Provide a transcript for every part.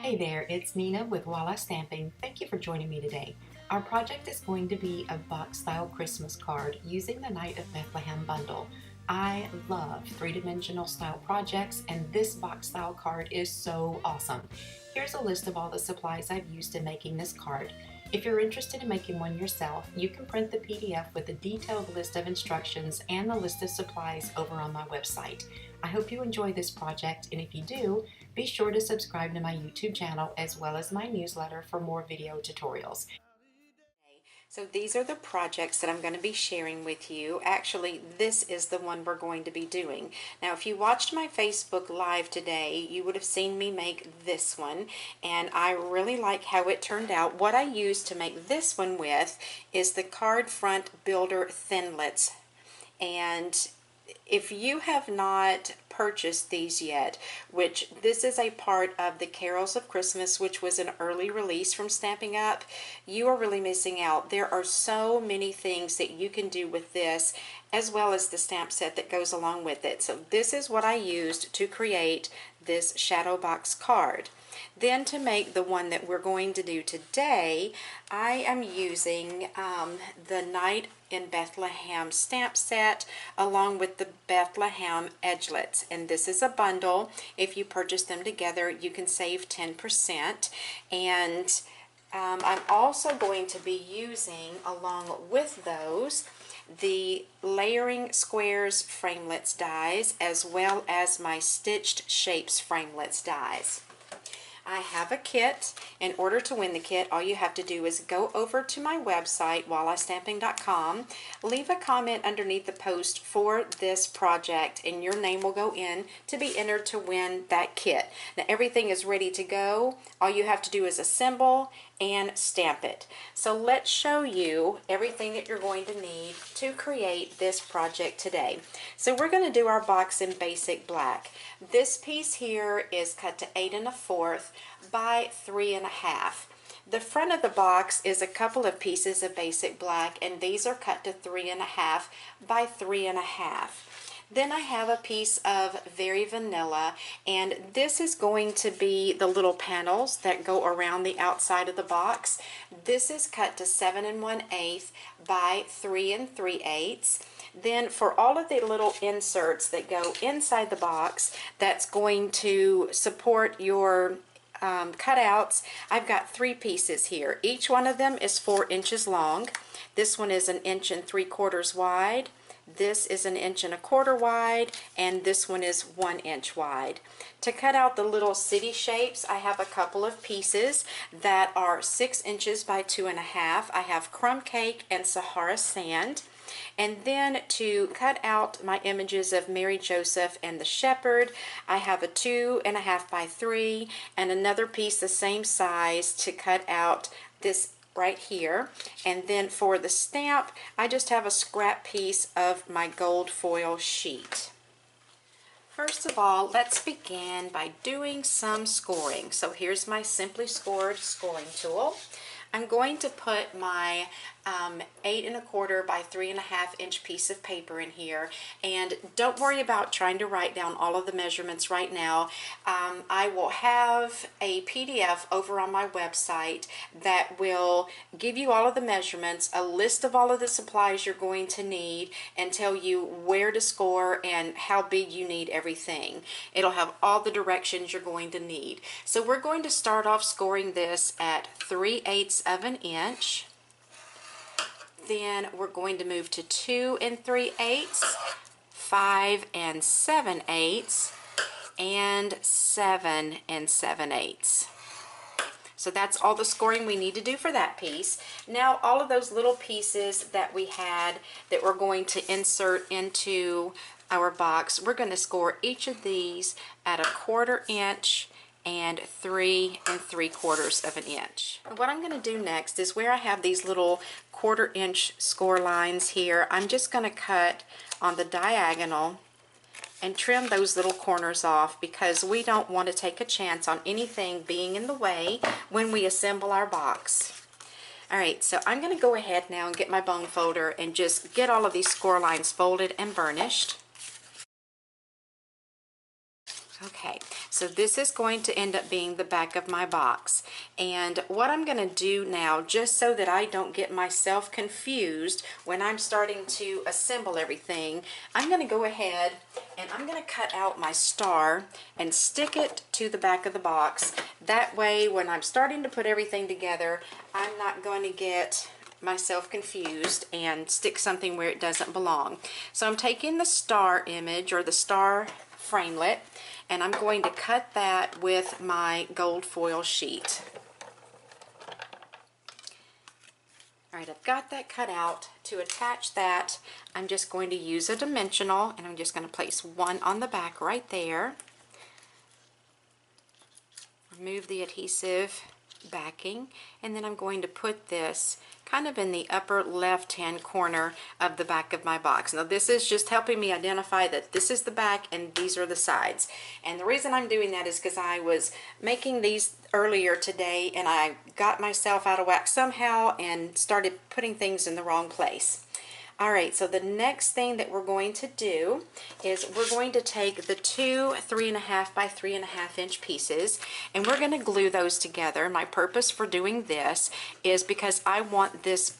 Hey there, it's Nina with Walla Stamping. Thank you for joining me today. Our project is going to be a box-style Christmas card using the Night of Bethlehem bundle. I love three-dimensional style projects, and this box-style card is so awesome. Here's a list of all the supplies I've used in making this card. If you're interested in making one yourself, you can print the PDF with a detailed list of instructions and the list of supplies over on my website. I hope you enjoy this project, and if you do, be sure to subscribe to my YouTube channel as well as my newsletter for more video tutorials. So these are the projects that I'm going to be sharing with you. Actually, this is the one we're going to be doing. Now, if you watched my Facebook Live today, you would have seen me make this one, and I really like how it turned out. What I used to make this one with is the Card Front Builder Thinlits. And if you have not purchased these yet, which this is a part of the Carols of Christmas, which was an early release from Stampin' Up, you are really missing out. There are so many things that you can do with this, as well as the stamp set that goes along with it. So this is what I used to create this shadow box card. Then to make the one that we're going to do today, I am using the Night in Bethlehem stamp set along with the Bethlehem edgelets, and this is a bundle. If you purchase them together, you can save 10%. And I'm also going to be using, along with those, the Layering Squares Framelits dies, as well as my Stitched Shapes Framelits dies. I have a kit. In order to win the kit, all you have to do is go over to my website, wallastamping.com, leave a comment underneath the post for this project, and your name will go in to be entered to win that kit. Now, everything is ready to go. All you have to do is assemble and stamp it. So let's show you everything that you're going to need to create this project today. So we're going to do our box in basic black. This piece here is cut to 8 1/4 by 3 1/2. The front of the box is a couple of pieces of basic black, and these are cut to 3 1/2 by 3 1/2. Then I have a piece of Very Vanilla, and this is going to be the little panels that go around the outside of the box. This is cut to 7 1/8 by 3 3/8. Then for all of the little inserts that go inside the box, that's going to support your cutouts, I've got 3 pieces here. Each one of them is 4 inches long. This one is 1 3/4 wide. This is 1 1/4 wide, and this one is 1 inch wide. To cut out the little city shapes, I have a couple of pieces that are 6 inches by 2 1/2. I have Crumb Cake and Sahara Sand. And then to cut out my images of Mary, Joseph, and the Shepherd, I have a 2 1/2 by 3 and another piece the same size to cut out this right here. And then for the stamp, I just have a scrap piece of my gold foil sheet. First of all, let's begin by doing some scoring. So here's my Simply Scored scoring tool. I'm going to put my 8 1/4 by 3 1/2 inch piece of paper in here, and don't worry about trying to write down all of the measurements right now. I will have a PDF over on my website that will give you all of the measurements, a list of all of the supplies you're going to need, and tell you where to score and how big you need everything. It'll have all the directions you're going to need. So we're going to start off scoring this at 3/8 of an inch. Then we're going to move to 2 3/8, 5 7/8, and 7 7/8. So that's all the scoring we need to do for that piece. Now all of those little pieces that we had that we're going to insert into our box, we're going to score each of these at 1/4 inch and 3 3/4 of an inch. What I'm going to do next is where I have these little 1/4 inch score lines here, I'm just going to cut on the diagonal and trim those little corners off, because we don't want to take a chance on anything being in the way when we assemble our box. Alright, so I'm going to go ahead now and get my bone folder and just get all of these score lines folded and burnished. Okay, so this is going to end up being the back of my box. And what I'm going to do now, just so that I don't get myself confused when I'm starting to assemble everything, I'm going to go ahead and I'm going to cut out my star and stick it to the back of the box. That way, when I'm starting to put everything together, I'm not going to get myself confused and stick something where it doesn't belong. So I'm taking the star image, or the star framelit, and I'm going to cut that with my gold foil sheet. Alright, I've got that cut out. To attach that, I'm just going to use a dimensional, and I'm just going to place one on the back right there. Remove the adhesive backing, and then I'm going to put this kind of in the upper left hand corner of the back of my box. Now this is just helping me identify that this is the back and these are the sides. And the reason I'm doing that is because I was making these earlier today and I got myself out of whack somehow and started putting things in the wrong place. Alright, so the next thing that we're going to do is we're going to take the two 3.5 by 3.5 inch pieces and we're going to glue those together. My purpose for doing this is because I want this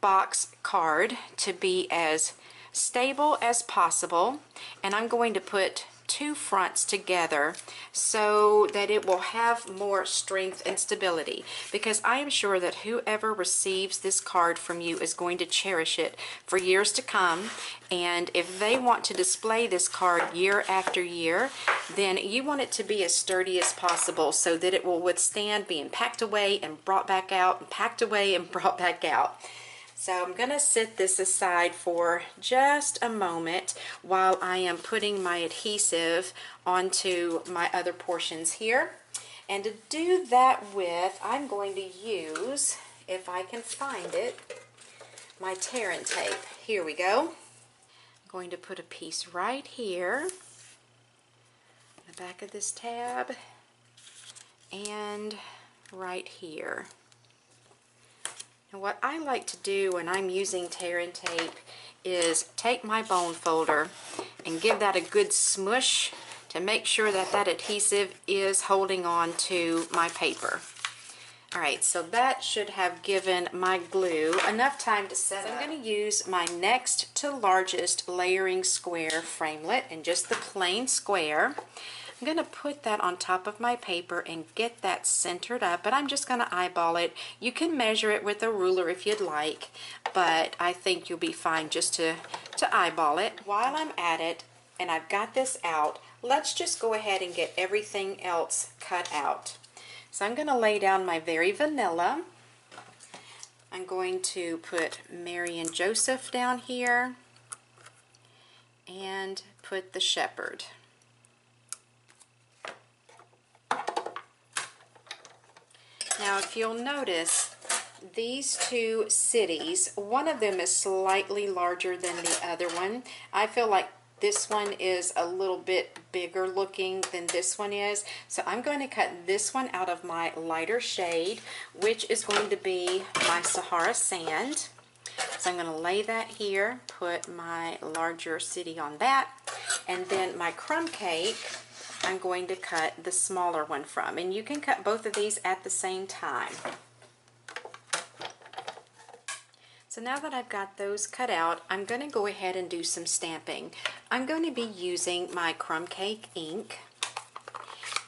box card to be as stable as possible, and I'm going to put two fronts together so that it will have more strength and stability, because I am sure that whoever receives this card from you is going to cherish it for years to come, and if they want to display this card year after year, then you want it to be as sturdy as possible so that it will withstand being packed away and brought back out and packed away and brought back out. So I'm going to set this aside for just a moment while I am putting my adhesive onto my other portions here. And to do that with, I'm going to use, if I can find it, my tear and tape. Here we go. I'm going to put a piece right here, the back of this tab, and right here. And what I like to do when I'm using tear and tape is take my bone folder and give that a good smush to make sure that that adhesive is holding on to my paper. Alright, so that should have given my glue enough time to set up. I'm going to use my next to largest layering square framelit, and just the plain square. I'm going to put that on top of my paper and get that centered up, but I'm just going to eyeball it. You can measure it with a ruler if you'd like, but I think you'll be fine just to eyeball it. While I'm at it, and I've got this out, let's just go ahead and get everything else cut out. So I'm going to lay down my Very Vanilla. I'm going to put Mary and Joseph down here and put the Shepherd. Now if you'll notice, these two cities, one of them is slightly larger than the other one. I feel like this one is a little bit bigger looking than this one is. So I'm going to cut this one out of my lighter shade, which is going to be my Sahara Sand. So I'm going to lay that here, put my larger city on that, and then my crumb cake I'm going to cut the smaller one from. And you can cut both of these at the same time. So now that I've got those cut out, I'm going to go ahead and do some stamping. I'm going to be using my crumb cake ink,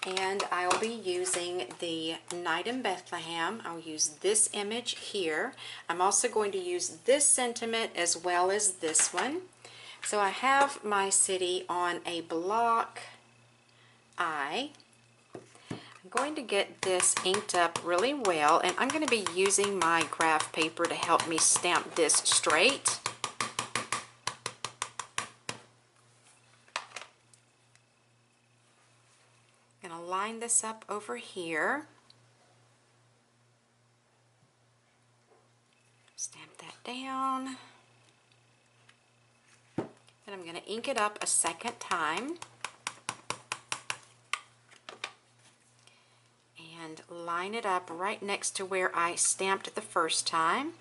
and I'll be using the Night in Bethlehem. I'll use this image here. I'm also going to use this sentiment as well as this one. So I have my city on a block I. I'm going to get this inked up really well, and I'm going to be using my graph paper to help me stamp this straight. I'm going to line this up over here. Stamp that down. Then I'm going to ink it up a second time. And line it up right next to where I stamped the first time.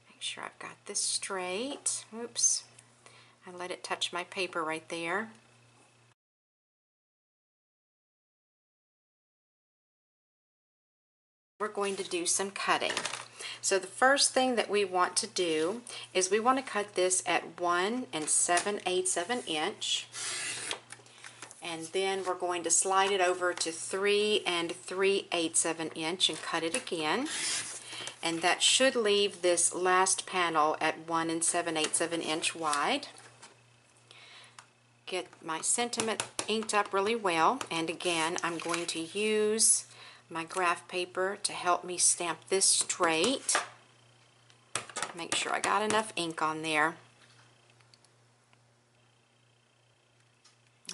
Make sure I've got this straight. Oops, I let it touch my paper right there. We're going to do some cutting. So the first thing that we want to do is we want to cut this at 1 7/8 of an inch. And then we're going to slide it over to 3 3/8 of an inch and cut it again. And that should leave this last panel at 1 7/8 of an inch wide. Get my sentiment inked up really well, and again I'm going to use my graph paper to help me stamp this straight. Make sure I got enough ink on there.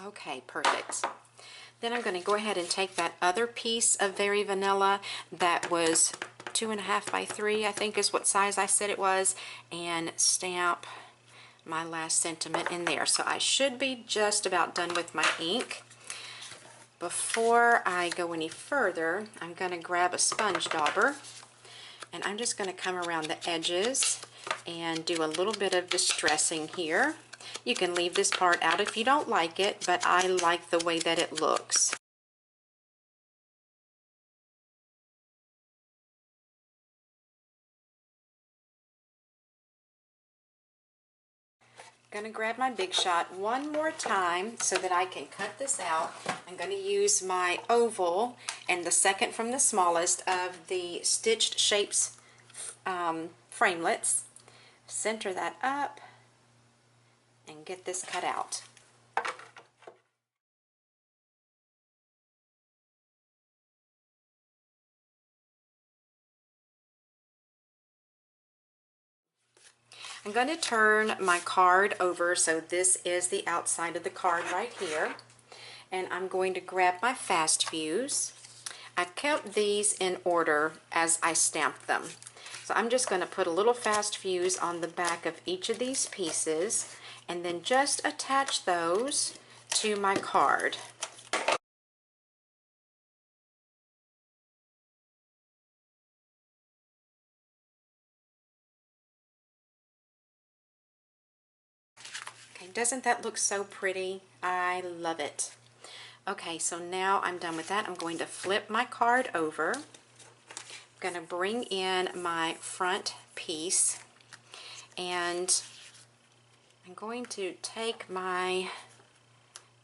Okay, perfect. Then I'm going to go ahead and take that other piece of Very Vanilla that was 2.5 by 3, I think is what size I said it was, and stamp my last sentiment in there. So I should be just about done with my ink. Before I go any further, I'm going to grab a sponge dauber, and I'm just going to come around the edges and do a little bit of distressing here. You can leave this part out if you don't like it, but I like the way that it looks. I'm going to grab my Big Shot one more time so that I can cut this out. I'm going to use my oval and the second from the smallest of the Stitched Shapes framelits. Center that up and get this cut out. I'm going to turn my card over, so this is the outside of the card right here, and I'm going to grab my fast views. I kept these in order as I stamped them. So I'm just going to put a little fast fuse on the back of each of these pieces and then just attach those to my card. Okay, doesn't that look so pretty? I love it. Okay, so now I'm done with that. I'm going to flip my card over. I'm going to bring in my front piece, and I'm going to take my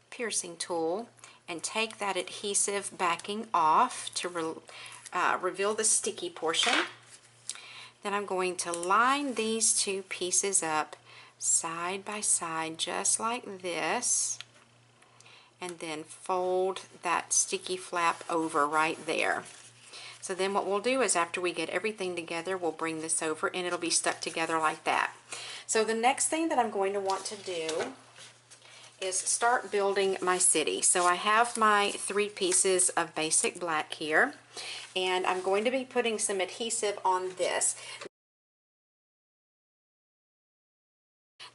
piercing tool and take that adhesive backing off to reveal the sticky portion. Then I'm going to line these two pieces up side by side just like this, and then fold that sticky flap over right there. So then what we'll do is, after we get everything together, we'll bring this over and it'll be stuck together like that. So the next thing that I'm going to want to do is start building my city. So I have my 3 pieces of basic black here, and I'm going to be putting some adhesive on this.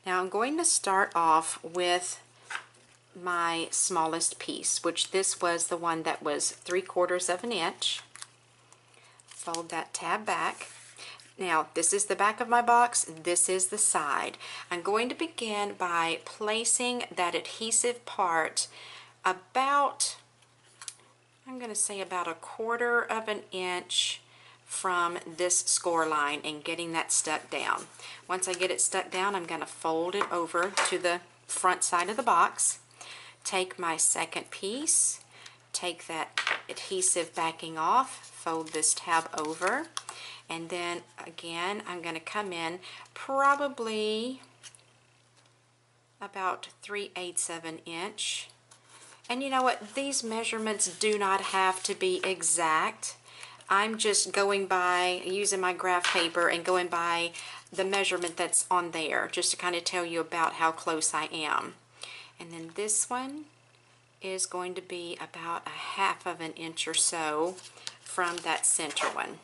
Now I'm going to start off with my smallest piece, which this was the one that was 3/4 of an inch. Fold that tab back. Now this is the back of my box, this is the side. I'm going to begin by placing that adhesive part about, I'm going to say about 1/4 of an inch from this score line and getting that stuck down. Once I get it stuck down, I'm going to fold it over to the front side of the box. Take my second piece, take that adhesive backing off, fold this tab over, and then again I'm going to come in probably about 3/8 of an inch. And you know what, these measurements do not have to be exact. I'm just going by, using my graph paper and going by the measurement that's on there, just to kind of tell you about how close I am. And then this one is going to be about 1/2 of an inch or so from that center one.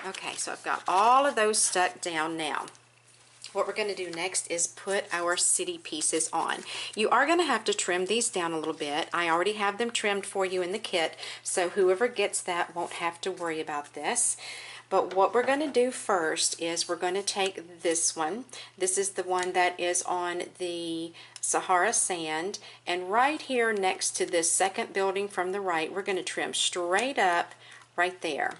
Okay, so I've got all of those stuck down now. What we're going to do next is put our city pieces on. You are going to have to trim these down a little bit. I already have them trimmed for you in the kit, so whoever gets that won't have to worry about this. But what we're going to do first is we're going to take this one. This is the one that is on the Sahara sand, and right here next to this second building from the right, we're going to trim straight up right there.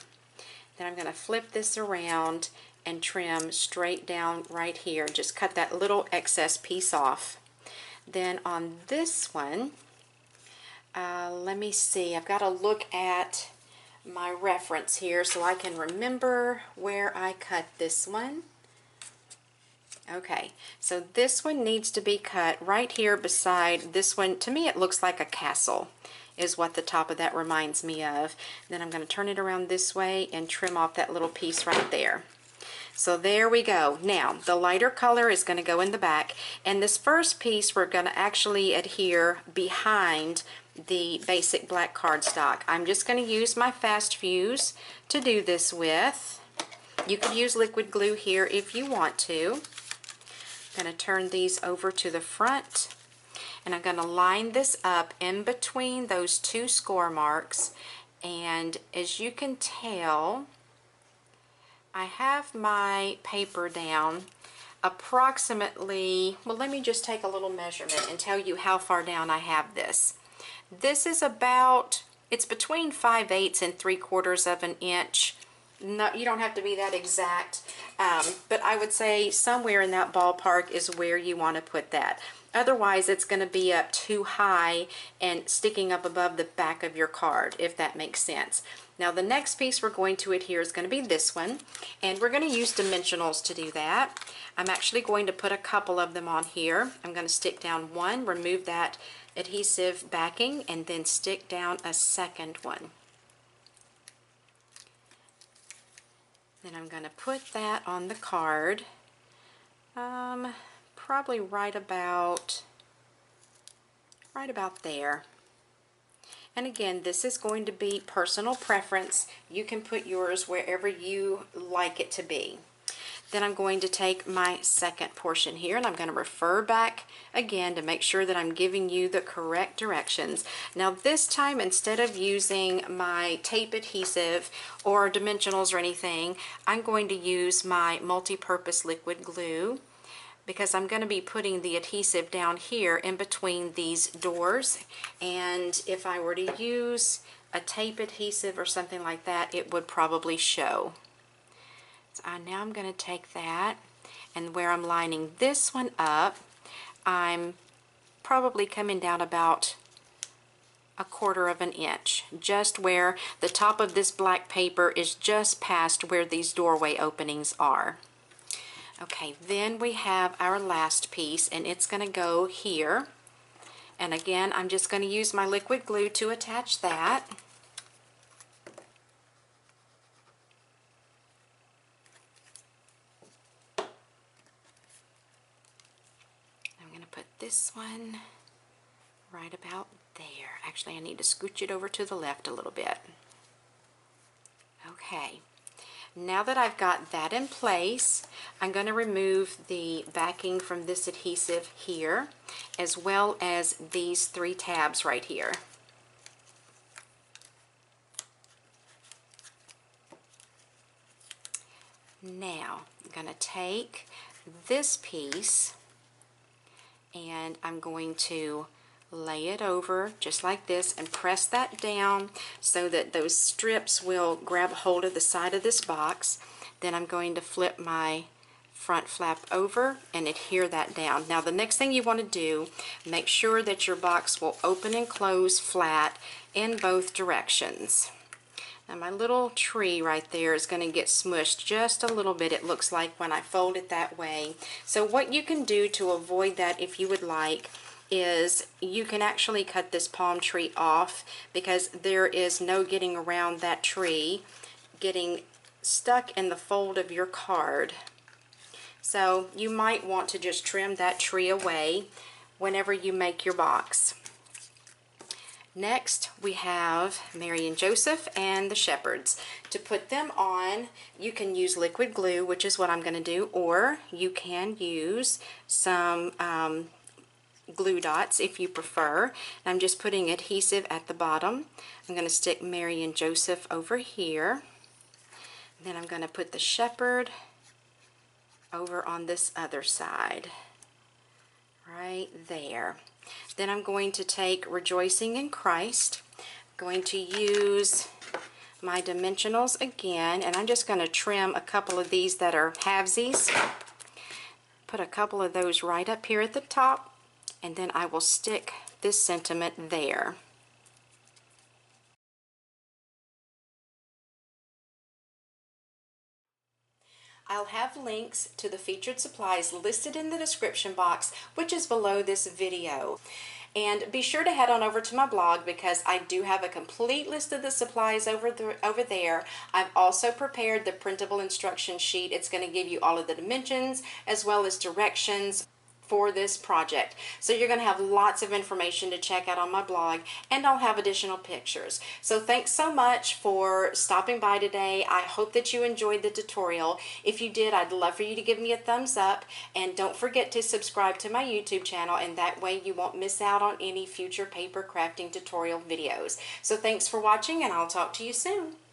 Then I'm going to flip this around and trim straight down right here. Just cut that little excess piece off. Then on this one, let me see, I've got to look at my reference here so I can remember where I cut this one. Okay, so this one needs to be cut right here beside this one. To me it looks like a castle is what the top of that reminds me of. Then I'm going to turn it around this way and trim off that little piece right there. So there we go. Now the lighter color is going to go in the back, and this first piece we're going to actually adhere behind the basic black cardstock. I'm just going to use my fast fuse to do this with. You could use liquid glue here if you want to. I'm going to turn these over to the front, and I'm going to line this up in between those two score marks. And as you can tell, I have my paper down approximately, well, let me just take a little measurement and tell you how far down I have this. This is about, it's between 5/8 and 3/4 of an inch. No, you don't have to be that exact, but I would say somewhere in that ballpark is where you want to put that. Otherwise, it's going to be up too high and sticking up above the back of your card, if that makes sense. Now, the next piece we're going to adhere is going to be this one, and we're going to use dimensionals to do that. I'm actually going to put a couple of them on here. I'm going to stick down one, remove that adhesive backing, and then stick down a second one. Then I'm going to put that on the card, probably right about there. And again, this is going to be personal preference. You can put yours wherever you like it to be. Then I'm going to take my second portion here, and I'm going to refer back again to make sure that I'm giving you the correct directions. Now this time, instead of using my tape adhesive or dimensionals or anything, I'm going to use my multi-purpose liquid glue, because I'm going to be putting the adhesive down here in between these doors. And if I were to use a tape adhesive or something like that, it would probably show. So now I'm going to take that, and where I'm lining this one up, I'm probably coming down about 1/4 of an inch, just where the top of this black paper is just past where these doorway openings are. Okay, then we have our last piece, and it's going to go here. And again, I'm just going to use my liquid glue to attach that. I'm going to put this one right about there. Actually, I need to scooch it over to the left a little bit. Okay. Now that I've got that in place, I'm going to remove the backing from this adhesive here, as well as these 3 tabs right here. Now, I'm going to take this piece, and I'm going to lay it over just like this and press that down so that those strips will grab hold of the side of this box. Then I'm going to flip my front flap over and adhere that down. Now the next thing you want to do, make sure that your box will open and close flat in both directions. Now my little tree right there is going to get smushed just a little bit, it looks like, when I fold it that way. So what you can do to avoid that, if you would like, is you can actually cut this palm tree off, because there is no getting around that tree getting stuck in the fold of your card. So you might want to just trim that tree away whenever you make your box. Next we have Mary and Joseph and the shepherds. To put them on, you can use liquid glue, which is what I'm going to do, or you can use some glue dots if you prefer. I'm just putting adhesive at the bottom. I'm going to stick Mary and Joseph over here. Then I'm going to put the shepherd over on this other side, right there. Then I'm going to take Rejoicing in Christ. I'm going to use my dimensionals again, and I'm just going to trim a couple of these that are halvesies. Put a couple of those right up here at the top, and then I will stick this sentiment there. I'll have links to the featured supplies listed in the description box, which is below this video. And be sure to head on over to my blog, because I do have a complete list of the supplies over there. I've also prepared the printable instruction sheet. It's going to give you all of the dimensions as well as directions for this project. So you're going to have lots of information to check out on my blog, and I'll have additional pictures. So thanks so much for stopping by today. I hope that you enjoyed the tutorial. If you did, I'd love for you to give me a thumbs up, and don't forget to subscribe to my YouTube channel, and that way you won't miss out on any future paper crafting tutorial videos. So thanks for watching, and I'll talk to you soon.